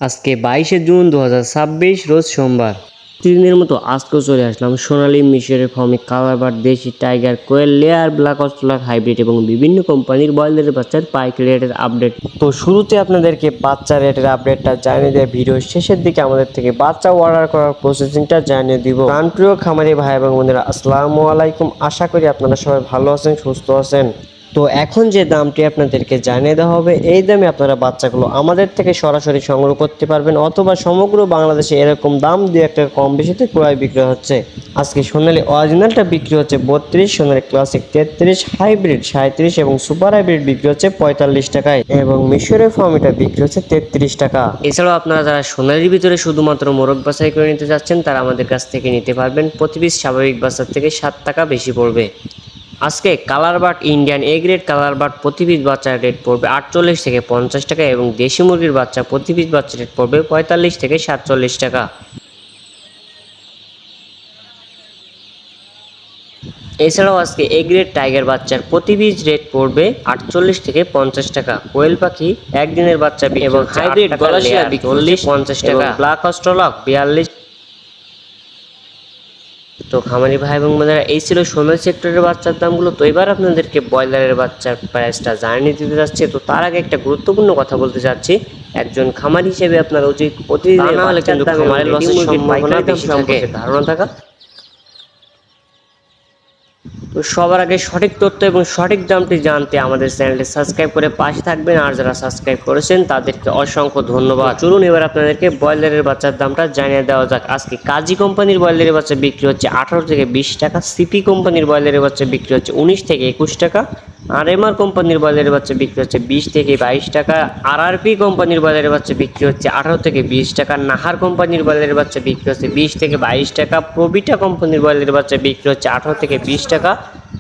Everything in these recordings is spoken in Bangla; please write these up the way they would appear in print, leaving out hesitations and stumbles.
আজকে 22শে জুন 2026 রোজ সোমবার। প্রতিদিনের মতো আজকেও চলে আসলাম সোনালী মিশরের ফর্মে কালারবার্ড, দেশি টাইগার, কোয়েল, লেয়ার, ব্ল্যাক অস্ট্রেলিয়া হাইব্রিড এবং বিভিন্ন কোম্পানির ব্রয়লারের বাচ্চার পাইকারি রেটের আপডেট। তো শুরুতে আপনাদেরকে বাচ্চা রেটের আপডেটটা জানিয়ে দেয়, ভিডিও শেষের দিকে আমাদের থেকে বাচ্চা অর্ডার করার প্রসেসিংটা জানিয়ে দিব। প্রাণপ্রিয় খামারি ভাই এবং বোনেরা, আসসালামু আলাইকুম। আশা করি আপনারা সবাই ভালো আছেন, সুস্থ আছেন। তো এখন যে দামটি আপনাদেরকে জানিয়ে দেওয়া হবে, এই দামে আপনারা বাচ্চাগুলো আমাদের থেকে সরাসরি সংগ্রহ করতে পারবেন, অথবা সমগ্র বাংলাদেশে এরকম দাম দিয়ে একটা কম বেশিতে ক্রয় বিক্রয় হচ্ছে। আজকে সোনালী অরিজিনালটা বিক্রি হচ্ছে 32, সোনালী ক্লাসিক 33, হাইব্রিড 37 এবং সুপার হাইব্রিড বিক্রি হচ্ছে 45 টাকায় এবং মিশরের ফর্মিটা বিক্রি হচ্ছে 33 টাকা। এছাড়াও আপনারা যারা সোনালীর ভিতরে শুধুমাত্র মোরগ বাছাই করে নিতে যাচ্ছেন, তারা আমাদের কাছ থেকে নিতে পারবেন। প্রতি পিস স্বাভাবিক বাচ্চার থেকে 7 টাকা বেশি পড়বে। আজকে কালারবার্ড ইন্ডিয়ান এ গ্রেড কালারবার্ড প্রতি পিস বাচ্চার রেট পড়বে 48 থেকে 50 টাকা এবং দেশি মুরগির বাচ্চা প্রতি পিস বাচ্চার রেট পড়বে 45 থেকে 47 টাকা। এছাড়াও আজকে এ গ্রেড টাইগার বাচ্চার প্রতি পিস রেট পড়বে 48 থেকে 50 টাকা। কোয়েল পাখি একদিনের বাচ্চা এবং হাইব্রিড গলাশিয়া 40-50 টাকা। Black Australia 42। তো খামারি ভাই এবং বোনেরা, এই ছিল সোনালী সেক্টরের বাচ্চার দামগুলো। তো এবার আপনাদেরকে ব্রয়লারের বাচ্চার প্রাইসটা জানিয়ে দিতে যাচ্ছে। তো তার আগে একটা গুরুত্বপূর্ণ কথা বলতে চাচ্ছি, একজন খামারি হিসেবে আপনার উচিত প্রতিদিন না হলে কিন্তু খামারের লসের সম্ভাবনা বেশি থাকে, ধারণা থাকা। তো সবার আগে সঠিক তথ্য এবং সঠিক দামটি জানতে আমাদের চ্যানেলটি সাবস্ক্রাইব করে পাশে থাকবেন, আর যারা সাবস্ক্রাইব করেছেন তাদেরকে অসংখ্য ধন্যবাদ। চলুন এবার আপনাদেরকে ব্রয়লারের বাচ্চার দামটা জানিয়ে দেওয়া যাক। আজকে কাজী কোম্পানির ব্রয়লারের বাচ্চা বিক্রি হচ্ছে 18 থেকে 20 টাকা, সিপি কোম্পানির ব্রয়লারের বাচ্চা বিক্রি হচ্ছে 19 থেকে 21 টাকা, আরএমআর কোম্পানির ব্রয়লারের বাচ্চা বিক্রি হচ্ছে 20 থেকে 22 টাকা, আরআরপি কোম্পানির ব্রয়লারের বাচ্চা বিক্রি হচ্ছে 18 থেকে 20 টাকা, নাহার কোম্পানির ব্রয়লারের বাচ্চা বিক্রি হচ্ছে 20 থেকে 22 টাকা, প্রবিটা কোম্পানির ব্রয়লারের বাচ্চা বিক্রি হচ্ছে 18 থেকে 20 টাকা,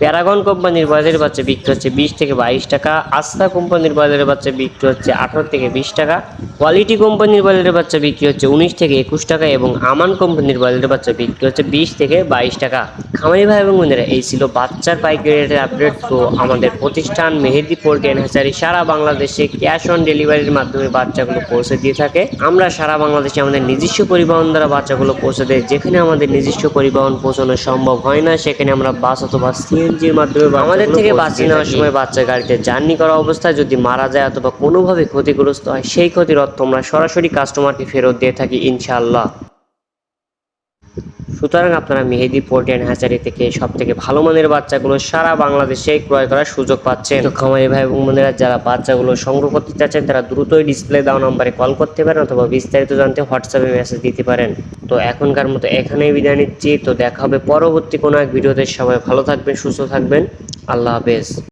প্যারাগন কোম্পানির ব্রয়লারের বাচ্চা বিক্রি হচ্ছে 20 থেকে 22 টাকা, আস্থা কোম্পানির ব্রয়লারের বাচ্চা বিক্রি হচ্ছে 18 থেকে 20 টাকা, কোয়ালিটি কোম্পানির ব্রয়লারের বাচ্চা বিক্রি হচ্ছে 19 থেকে 21 টাকা এবং আমান কোম্পানির ব্রয়লারের বাচ্চা বিক্রি হচ্ছে 20 থেকে 22 টাকা। খামারি ভাই এবং বোনেরা, এই ছিল বাচ্চার পাইকারি রেটের আপডেট। তো আমাদের প্রতিষ্ঠান মেহেদি পোল্ট্রি অ্যান্ড হ্যাচারি সারা বাংলাদেশে ক্যাশ অন ডেলিভারির মাধ্যমে বাচ্চাগুলো পৌঁছে দিয়ে থাকে। আমরা সারা বাংলাদেশে আমাদের নিজস্ব পরিবহন দ্বারা বাচ্চাগুলো পৌঁছে দেয়। যেখানে আমাদের নিজস্ব পরিবহন পৌঁছানো সম্ভব হয় না, সেখানে আমরা বাস অথবা সিএনজির মাধ্যমে আমাদের থেকে বাচ্চা নেওয়ার সময় বাচ্চা গাড়িতে জার্নি করা অবস্থায় যদি মারা যায় অথবা কোনোভাবে ক্ষতিগ্রস্ত হয়, সেই ক্ষতির অর্থ আমরা সরাসরি কাস্টমারকে ফেরত দিয়ে থাকি ইনশাআল্লাহ। সুতরাং আপনারা মেহেদি পোল্ট্রি অ্যান্ড হ্যাচারি থেকে সব থেকে ভালো মানের বাচ্চাগুলো সারা বাংলাদেশে ক্রয় করার সুযোগ পাচ্ছেন। তো খামারি ভাই এবং বোনেরা, যারা বাচ্চাগুলো সংগ্রহ করতে চাচ্ছেন, তারা দ্রুতই ডিসপ্লে দেওয়া নম্বরে কল করতে পারেন অথবা বিস্তারিত জানতে হোয়াটসঅ্যাপে মেসেজ দিতে পারেন। তো এখনকার মতো এখানেই বিদায় নিচ্ছি। তো দেখা হবে পরবর্তী কোনো এক ভিডিওতে। সবাই ভালো থাকবেন, সুস্থ থাকবেন। আল্লাহ হাফেজ।